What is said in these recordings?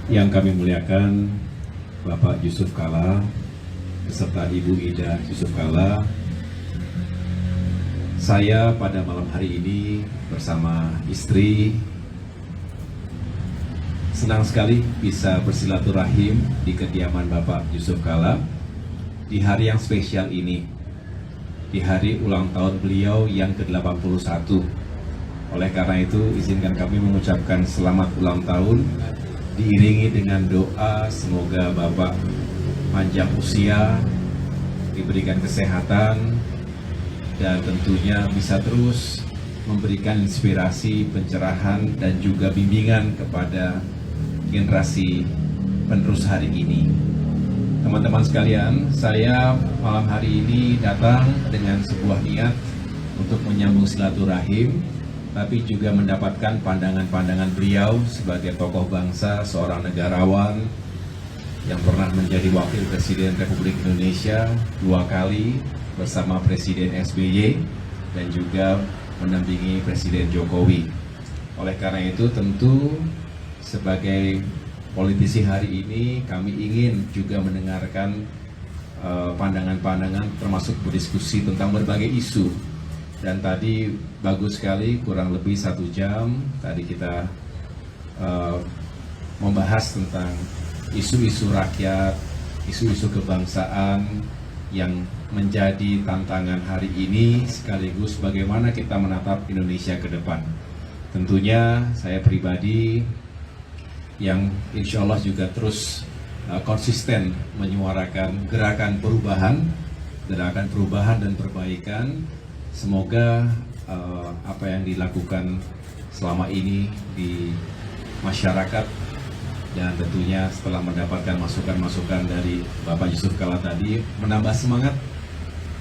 Yang kami muliakan Bapak Yusuf Kalla beserta Ibu Ida Yusuf Kalla. Saya pada malam hari ini bersama istri senang sekali bisa bersilaturahim di kediaman Bapak Yusuf Kalla di hari yang spesial ini, di hari ulang tahun beliau yang ke-81. Oleh karena itu, izinkan kami mengucapkan selamat ulang tahun, diiringi dengan doa semoga Bapak panjang usia, diberikan kesehatan, dan tentunya bisa terus memberikan inspirasi, pencerahan, dan juga bimbingan kepada generasi penerus hari ini. Teman-teman sekalian, saya malam hari ini datang dengan sebuah niat untuk menyambung silaturahim, tapi juga mendapatkan pandangan-pandangan beliau sebagai tokoh bangsa, seorang negarawan yang pernah menjadi Wakil Presiden Republik Indonesia 2 kali bersama Presiden SBY dan juga mendampingi Presiden Jokowi. Oleh karena itu tentu sebagai politisi hari ini kami ingin juga mendengarkan pandangan-pandangan termasuk berdiskusi tentang berbagai isu. Dan tadi bagus sekali, kurang lebih 1 jam tadi kita membahas tentang isu-isu rakyat, isu-isu kebangsaan yang menjadi tantangan hari ini, sekaligus bagaimana kita menatap Indonesia ke depan. Tentunya saya pribadi yang insya Allah juga terus konsisten menyuarakan gerakan perubahan dan perbaikan. Semoga apa yang dilakukan selama ini di masyarakat dan tentunya setelah mendapatkan masukan-masukan dari Bapak Yusuf Kalla tadi menambah semangat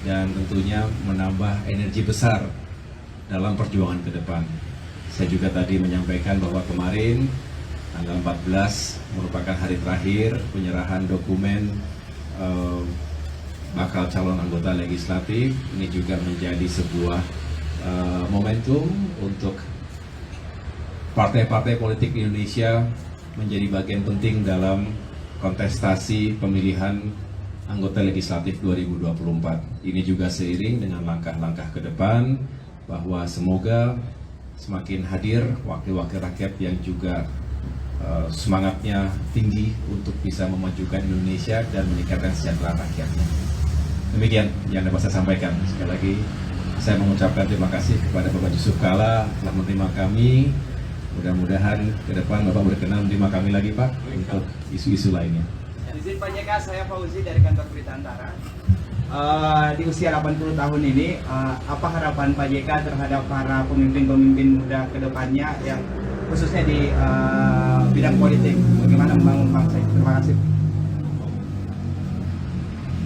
dan tentunya menambah energi besar dalam perjuangan ke depan. Saya juga tadi menyampaikan bahwa kemarin tanggal 14 merupakan hari terakhir penyerahan dokumen bakal calon anggota legislatif. Ini juga menjadi sebuah momentum untuk partai-partai politik di Indonesia menjadi bagian penting dalam kontestasi pemilihan anggota legislatif 2024. Ini juga seiring dengan langkah-langkah ke depan bahwa semoga semakin hadir wakil-wakil rakyat yang juga semangatnya tinggi untuk bisa memajukan Indonesia dan meningkatkan kesejahteraan rakyatnya. Demikian yang dapat saya sampaikan. Sekali lagi saya mengucapkan terima kasih kepada Bapak Yusuf Kalla telah menerima kami. Mudah-mudahan ke depan Bapak berkenan menerima kami lagi Pak untuk isu-isu lainnya. Izin Pak JK, saya Fauzi dari kantor Berita Antara. Di usia 80 tahun ini, apa harapan Pak JK terhadap para pemimpin-pemimpin muda ke depannya yang khususnya di bidang politik, bagaimana membangun bangsa? Terima kasih.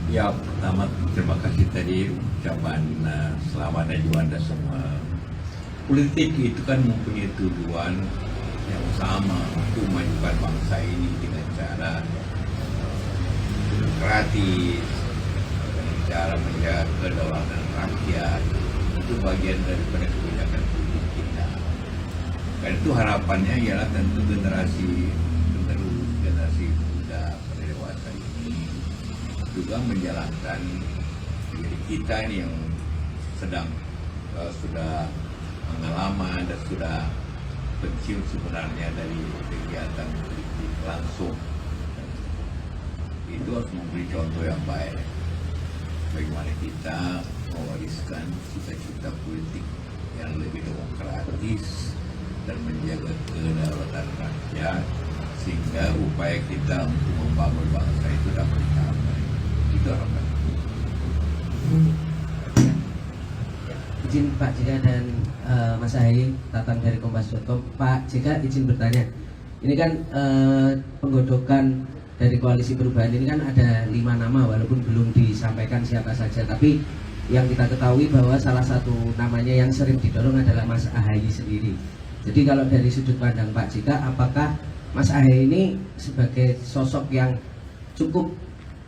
Ya, pertama terima kasih tadi ucapan selamat dan juanda semua. Politik itu kan mempunyai tujuan yang sama untuk memajukan bangsa ini dengan cara demokratis, dengan cara menjaga kedaulatan rakyat. Itu bagian daripada kebijakan publik kita. Dan itu harapannya ialah tentu generasi muda pada dewasa ini juga menjalankan diri kita ini yang sedang sudah pengalaman dan sudah pensiun sebenarnya dari kegiatan politik langsung. Itu harus memberi contoh yang baik bagaimana kita mewariskan cita-cita politik yang lebih demokratis dan menjaga kedaulatan rakyat sehingga upaya kita untuk membangun bangsa itu dapat dicapai. Itu harapan. Izin Pak JK dan Mas Ahaye, Tatang dari Kompas.com. Pak JK izin bertanya, ini kan penggodokan dari koalisi perubahan ini kan ada 5 nama walaupun belum disampaikan siapa saja, tapi yang kita ketahui bahwa salah satu namanya yang sering didorong adalah Mas Ahaye sendiri. Jadi kalau dari sudut pandang Pak JK, apakah Mas Ahaye ini sebagai sosok yang cukup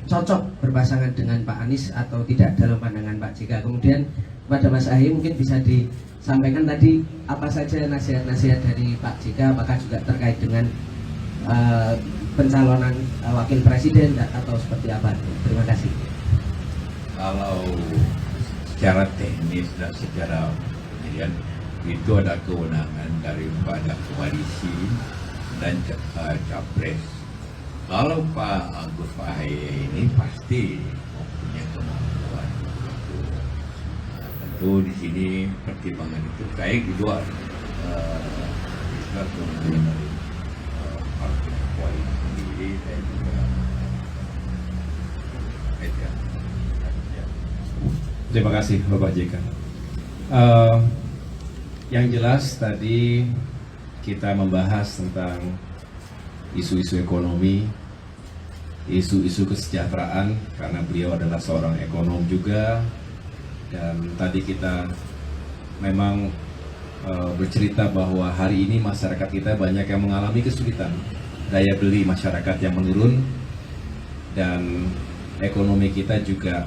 cocok berpasangan dengan Pak Anies atau tidak dalam pandangan Pak JK? Kemudian kepada Mas Ahaye mungkin bisa disampaikan tadi apa saja nasihat-nasihat dari Pak JK, apakah juga terkait dengan pencalonan wakil presiden atau seperti apa? Terima kasih. Kalau secara teknis dan secara kemudian itu ada kewenangan daripada koalisi dan capres. Kalau Pak Agus Haye ini pasti mempunyai kemampuan itu. Tentu di sini pertimbangan itu baik di luar kemudian dari partai koalisi sendiri dan juga Terima kasih Bapak JK. Yang jelas tadi kita membahas tentang isu-isu ekonomi, isu-isu kesejahteraan karena beliau adalah seorang ekonom juga, dan tadi kita memang bercerita bahwa hari ini masyarakat kita banyak yang mengalami kesulitan, daya beli masyarakat yang menurun, dan ekonomi kita juga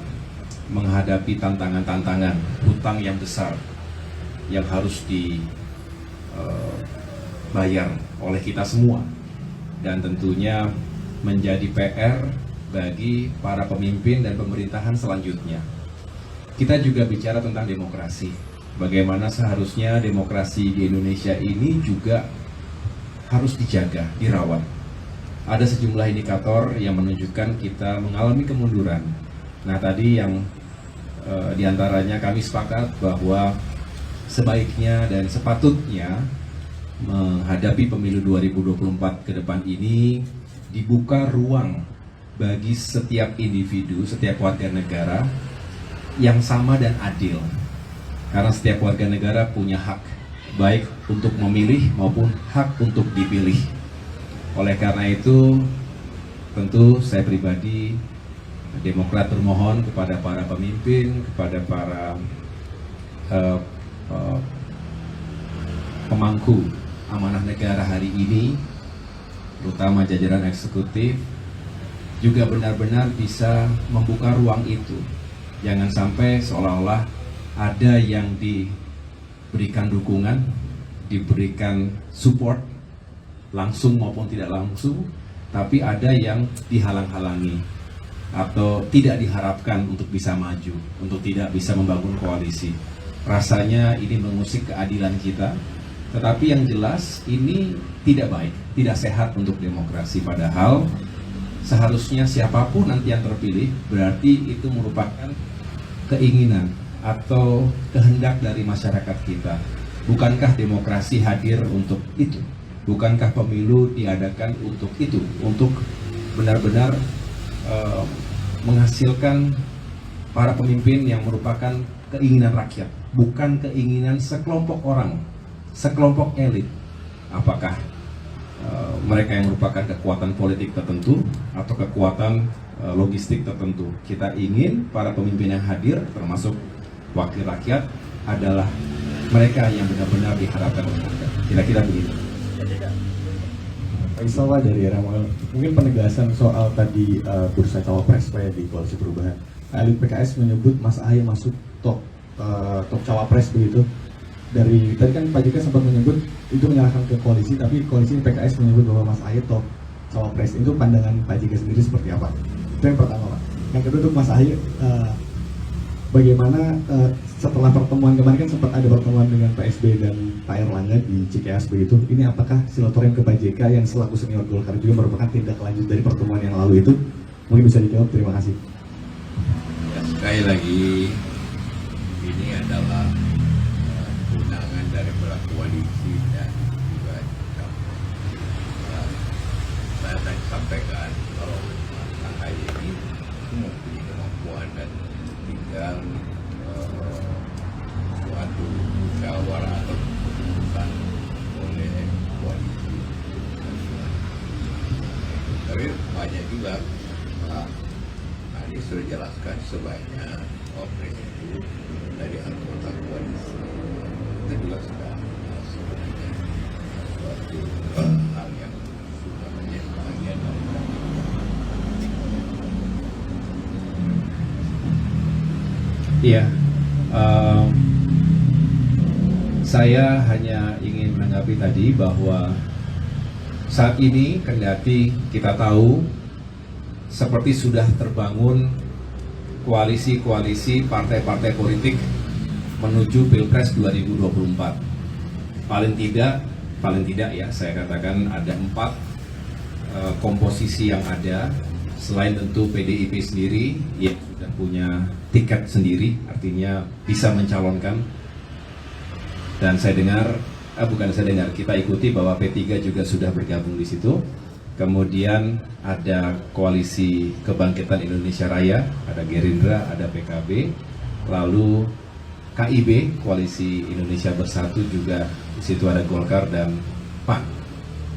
menghadapi tantangan-tantangan hutang yang besar yang harus dibayar oleh kita semua, dan tentunya menjadi PR bagi para pemimpin dan pemerintahan selanjutnya. Kita juga bicara tentang demokrasi, bagaimana seharusnya demokrasi di Indonesia ini juga harus dijaga, dirawat. Ada sejumlah indikator yang menunjukkan kita mengalami kemunduran. Nah, tadi yang diantaranya kami sepakat bahwa sebaiknya dan sepatutnya menghadapi pemilu 2024 ke depan ini dibuka ruang bagi setiap individu, setiap warga negara yang sama dan adil. Karena setiap warga negara punya hak, baik untuk memilih maupun hak untuk dipilih. Oleh karena itu, tentu saya pribadi, Demokrat bermohon kepada para pemimpin, kepada para pemangku amanah negara hari ini, terutama jajaran eksekutif, juga benar-benar bisa membuka ruang itu. Jangan sampai seolah-olah ada yang diberikan dukungan, diberikan support, langsung maupun tidak langsung, tapi ada yang dihalang-halangi atau tidak diharapkan untuk bisa maju, untuk tidak bisa membangun koalisi. Rasanya ini mengusik keadilan kita, tetapi yang jelas ini tidak baik, tidak sehat untuk demokrasi. Padahal seharusnya siapapun nanti yang terpilih, berarti itu merupakan keinginan atau kehendak dari masyarakat kita. Bukankah demokrasi hadir untuk itu? Bukankah pemilu diadakan untuk itu? Untuk benar-benar menghasilkan para pemimpin yang merupakan keinginan rakyat, bukan keinginan sekelompok orang, sekelompok elit. Apakah mereka yang merupakan kekuatan politik tertentu atau kekuatan logistik tertentu? Kita ingin para pemimpin yang hadir, termasuk wakil rakyat, adalah mereka yang benar-benar diharapkan oleh rakyat. Kira-kira begitu. Faisal Pak dari RML, mungkin penegasan soal tadi bursa cawapres Pak ya di Koalisi Perubahan. Elit PKS menyebut Mas Ahaye masuk top cawapres begitu. Dari tadi kan Pak JK sempat menyebut itu menyerahkan ke koalisi, tapi koalisi PKS menyebut bahwa Mas Ahaye top cawapres. Itu pandangan Pak JK sendiri seperti apa? Itu yang pertama Pak. Yang kedua untuk Mas Ahaye, bagaimana setelah pertemuan kemarin kan sempat ada pertemuan dengan Pak SBY dan Pak Erlangga di Cikeas begitu. Ini apakah silaturahim ke Pak JK yang selaku senior Golkar juga merupakan tindak lanjut dari pertemuan yang lalu itu? Mungkin bisa dijawab. Terima kasih. Ya, sekali lagi ini adalah kewenangan dari koalisi dan juga saya tadi sampaikan kalau Mas Ahaye ini mempunyai kemampuan dan tinggal suatu musyawarah atau keputusan oleh koalisi. Tapi banyak juga tadi sudah jelaskan sebanyak wapres itu dari anggota koalisi. Itu juga sudah sebenarnya suatu hal yang sudah menjadi bagian dari Iya, saya hanya ingin menanggapi tadi bahwa saat ini kendati kita tahu seperti sudah terbangun koalisi-koalisi partai-partai politik menuju Pilpres 2024. Paling tidak ya saya katakan ada 4 komposisi yang ada, selain tentu PDIP sendiri yang sudah punya tiket sendiri, artinya bisa mencalonkan. Dan kita ikuti bahwa P3 juga sudah bergabung di situ. Kemudian ada koalisi Kebangkitan Indonesia Raya, ada Gerindra, ada PKB, lalu KIB, Koalisi Indonesia Bersatu juga di situ ada Golkar dan PAN.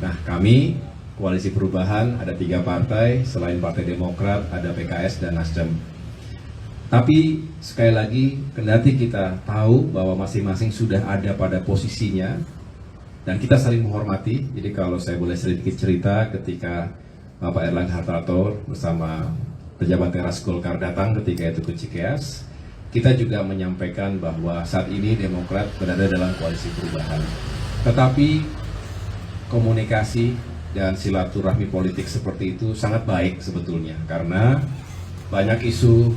Nah, kami Koalisi Perubahan ada 3 partai, selain Partai Demokrat ada PKS dan Nasdem. Tapi sekali lagi, kendati kita tahu bahwa masing-masing sudah ada pada posisinya dan kita saling menghormati. Jadi kalau saya boleh sedikit cerita, ketika Bapak Erlangga Hartarto bersama pejabat teras Golkar datang ketika itu ke Cikeas, kita juga menyampaikan bahwa saat ini Demokrat berada dalam koalisi perubahan. Tetapi komunikasi dan silaturahmi politik seperti itu sangat baik sebetulnya, karena banyak isu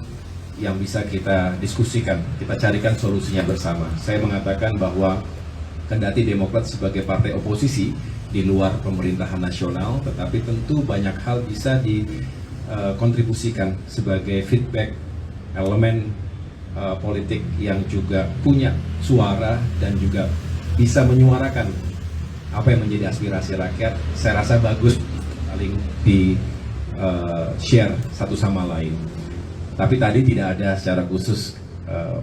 yang bisa kita diskusikan, kita carikan solusinya bersama. Saya mengatakan bahwa kendati Demokrat sebagai partai oposisi di luar pemerintahan nasional, tetapi tentu banyak hal bisa dikontribusikan sebagai feedback elemen politik yang juga punya suara dan juga bisa menyuarakan apa yang menjadi aspirasi rakyat. Saya rasa bagus saling di share satu sama lain. Tapi tadi tidak ada secara khusus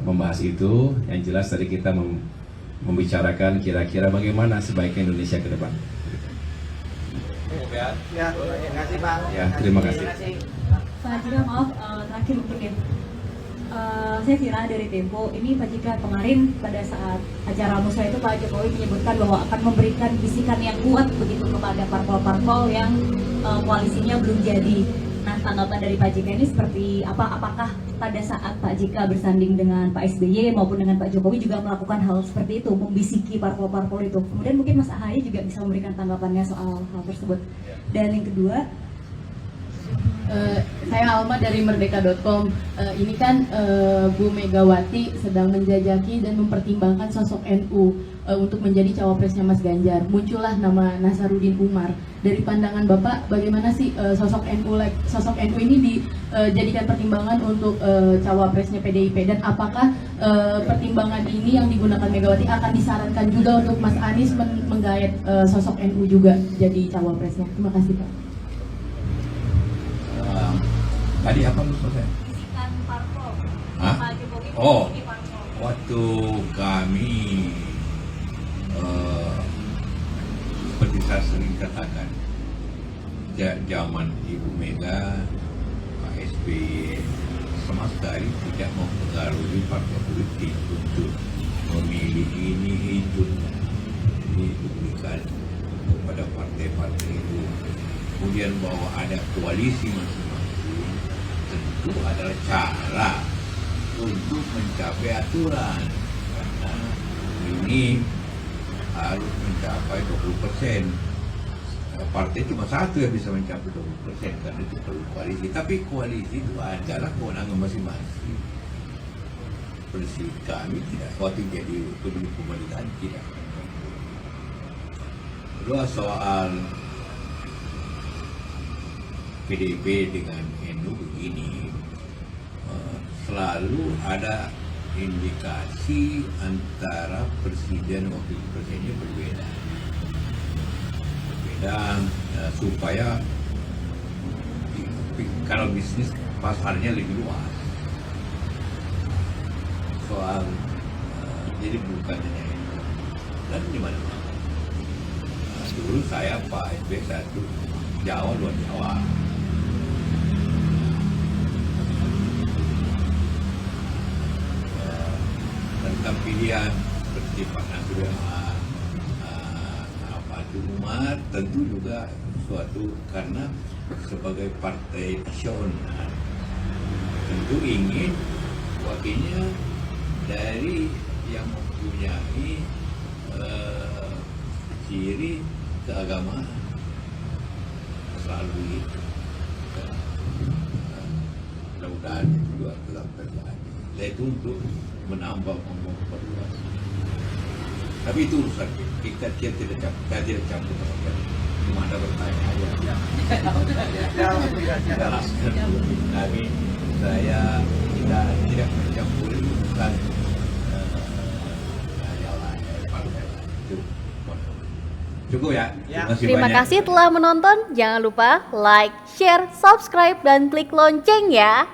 membahas itu. Yang jelas tadi kita membicarakan kira-kira bagaimana sebaiknya Indonesia ke depan. Ya, terima kasih Pak. Ya, terima kasih. Pak Jika, maaf, terakhir mungkin ya. Saya Vira dari Tempo. Ini Pak Jika, kemarin pada saat acara musrah itu Pak Jokowi menyebutkan bahwa akan memberikan bisikan yang kuat begitu kepada parpol-parpol yang koalisinya belum jadi. Nah, tanggapan dari Pak JK ini seperti apa? Apakah pada saat Pak JK bersanding dengan Pak SBY maupun dengan Pak Jokowi juga melakukan hal seperti itu, membisiki parpol-parpol itu? Kemudian mungkin Mas Ahaye juga bisa memberikan tanggapannya soal hal tersebut. Dan yang kedua, saya Alma dari Merdeka.com. Ini kan Bu Megawati sedang menjajaki dan mempertimbangkan sosok NU untuk menjadi cawapresnya Mas Ganjar. Muncullah nama Nasaruddin Umar. Dari pandangan Bapak, bagaimana sih sosok NU ini dijadikan pertimbangan untuk cawapresnya PDIP, dan apakah pertimbangan ini yang digunakan Megawati akan disarankan juga untuk Mas Anies menggait sosok NU juga jadi cawapresnya? Terima kasih Pak. Tadi apa maksud saya? bisikan parpol. Hah? Pak Jokowi Oh, membisiki parpol. waktu kami seperti saya sering katakan, zaman Ibu Mega, Pak SBY sama sekali tidak mempengaruhi partai politik untuk memilih ini itu. Ini diberikan kepada partai-partai itu. Kemudian bahwa ada koalisi masing-masing, tentu adalah cara untuk mencapai aturan, karena ini harus mencapai 20%. Partai cuma satu yang bisa mencapai 20%, karena itu perlu koalisi. Tapi koalisi itu adalah kewenangan masing-masing. Persis kami tidak waktu jadi pendukung pemerintahan tidak. Kedua, soal PDIP dengan NU begini, selalu ada indikasi antara presiden dan wakil presidennya berbeda, supaya kalau bisnis pasarnya lebih luas. Soal jadi bukan hanya itu, dan di mana-mana. Dulu saya Pak SBY satu Jawa, luar Jawa. Tentang pilihan seperti Pak Nasrullah Umar, tentu juga suatu karena sebagai partai nasional tentu ingin wakilnya dari yang mempunyai ciri keagamaan. melalui mudah-mudahan itu juga tetap terjadi. Yaitu untuk menambah memperluas. Tapi itu urusan kita tidak campur cuma ada bertanya aja. Jelaskan kami saya tidak mencampuri urusan partai lain. Cukup ya. Terima kasih telah menonton. Jangan lupa like, share, subscribe, dan klik lonceng ya.